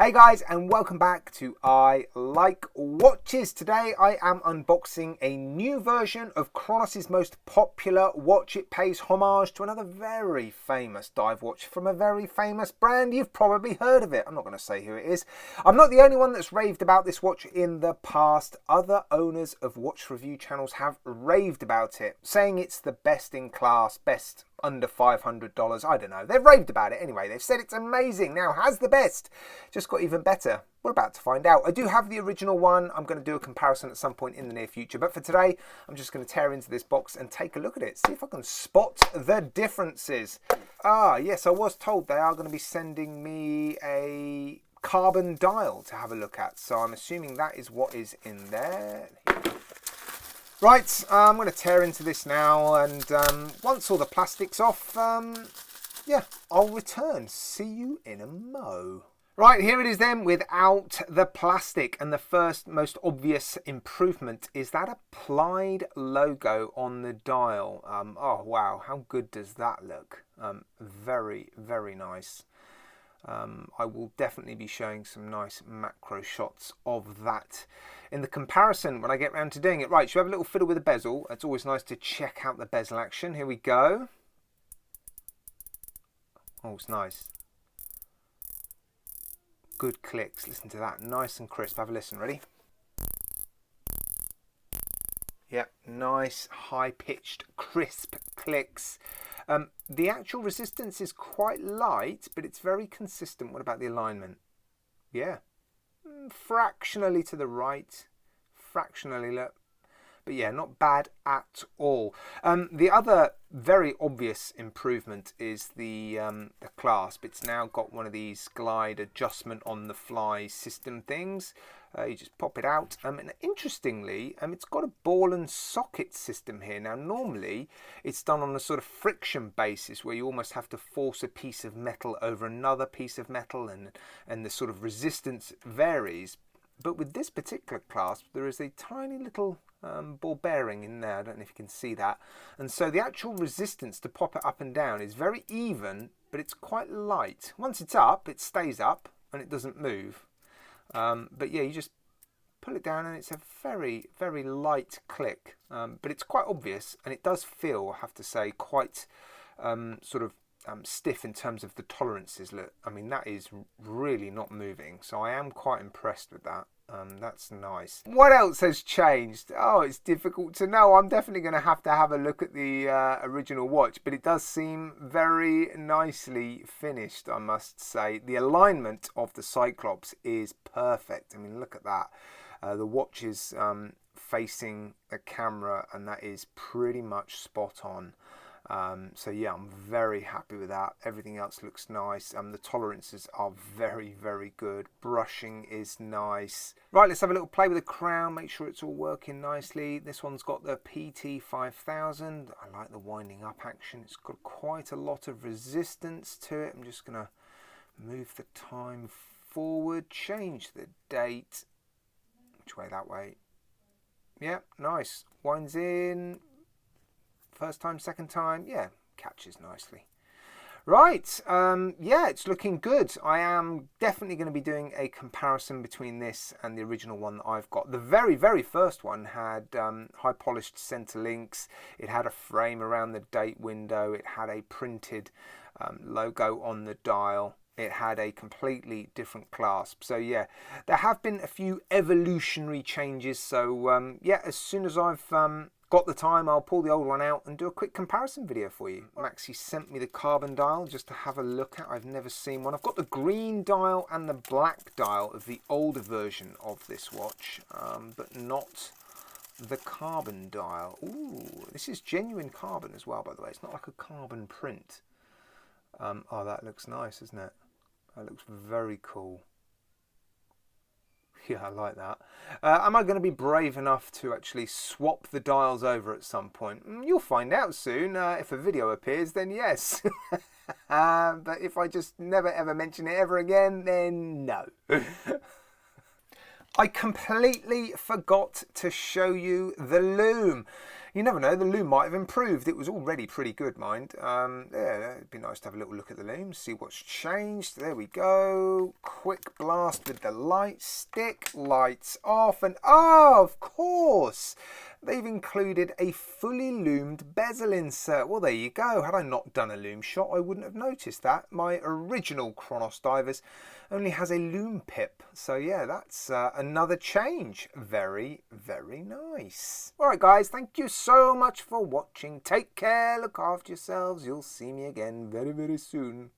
Hey guys, and welcome back to I Like Watches. Today I am unboxing a new version of Cronos' most popular watch. It pays homage to another very famous dive watch from a very famous brand. You've probably heard of it. I'm not going to say who it is. I'm not the only one that's raved about this watch in the past. Other owners of watch review channels have raved about it, saying it's the best in class, best under $500. I don't know. They've raved about it anyway. They've said it's amazing. Now, has the best just got even better? We're about to find out. I do have the original one. I'm going to do a comparison at some point in the near future. But for today, I'm just going to tear into this box and take a look at it. See if I can spot the differences. Ah, yes, I was told they are going to be sending me a carbon dial to have a look at. So I'm assuming that is what is in there. Right, I'm going to tear into this now, and once all the plastic's off, yeah, I'll return. See you in a mo. Right, here it is then without the plastic, and the first most obvious improvement is that applied logo on the dial. Oh wow, how good does that look? Very, very nice. I will definitely be showing some nice macro shots of that in the comparison when I get round to doing it. Right, so we have a little fiddle with the bezel. It's always nice to check out the bezel action. Here we go. Oh, it's nice. Good clicks. Listen to that. Nice and crisp. Have a listen. Ready? Yep, nice, high-pitched, crisp clicks. The actual resistance is quite light, but it's very consistent. What about the alignment? Yeah, fractionally to the right, fractionally look. But yeah, not bad at all. The other very obvious improvement is the clasp. It's now got one of these glide adjustment on the fly system things. You just pop it out. And interestingly, it's got a ball and socket system here. Now, normally it's done on a sort of friction basis where you almost have to force a piece of metal over another piece of metal, and the sort of resistance varies. But with this particular clasp, there is a tiny little ball bearing in there. I don't know if you can see that. And so the actual resistance to pop it up and down is very even, but it's quite light. Once it's up, it stays up and it doesn't move. But yeah, you just pull it down and it's a very, very light click. But it's quite obvious, and it does feel, I have to say, quite sort of stiff in terms of the tolerances. Look, I mean, that is really not moving, so I am quite impressed with that. That's nice. What else has changed? Oh, it's difficult to know. I'm definitely going to have a look at the original watch, but it does seem very nicely finished, I must say. The alignment of the Cyclops is perfect. I mean, look at that. The watch is facing the camera, and that is pretty much spot on. So yeah, I'm very happy with that. Everything else looks nice. The tolerances are very, very good. Brushing is nice. Right, let's have a little play with the crown, make sure it's all working nicely. This one's got the PT5000. I like the winding up action. It's got quite a lot of resistance to it. I'm just going to move the time forward, change the date. Which way? That way. Yeah, nice. Winds in. First time, second time, yeah, catches nicely. Right, yeah, it's looking good. I am definitely going to be doing a comparison between this and the original one that I've got. The very, very first one had high polished center links. It had a frame around the date window. It had a printed logo on the dial. It had a completely different clasp. So yeah, there have been a few evolutionary changes. So yeah, as soon as I've got the time, I'll pull the old one out and do a quick comparison video for you. Maxie sent me the carbon dial just to have a look at. I've never seen one. I've got the green dial and the black dial of the older version of this watch, but not the carbon dial. Ooh, this is genuine carbon as well, by the way. It's not like a carbon print. Oh, that looks nice, isn't it? That looks very cool. Yeah, I like that. Am I going to be brave enough to actually swap the dials over at some point? You'll find out soon. If a video appears, then yes. But if I just never ever mention it ever again, then no. I completely forgot to show you the Lume. You never know, the Lume might have improved. It was already pretty good, mind. Yeah, it'd be nice to have a little look at the Lume, see what's changed. There we go. Quick blast with the light stick. Lights off, and oh, of course, they've included a fully lumed bezel insert. Well, there you go. Had I not done a Lume shot, I wouldn't have noticed that. My original Cronos divers only has a Lume pip. So yeah, that's another change. Very, very nice. All right, guys, thank you so much for watching. Take care, look after yourselves. You'll see me again very, very soon.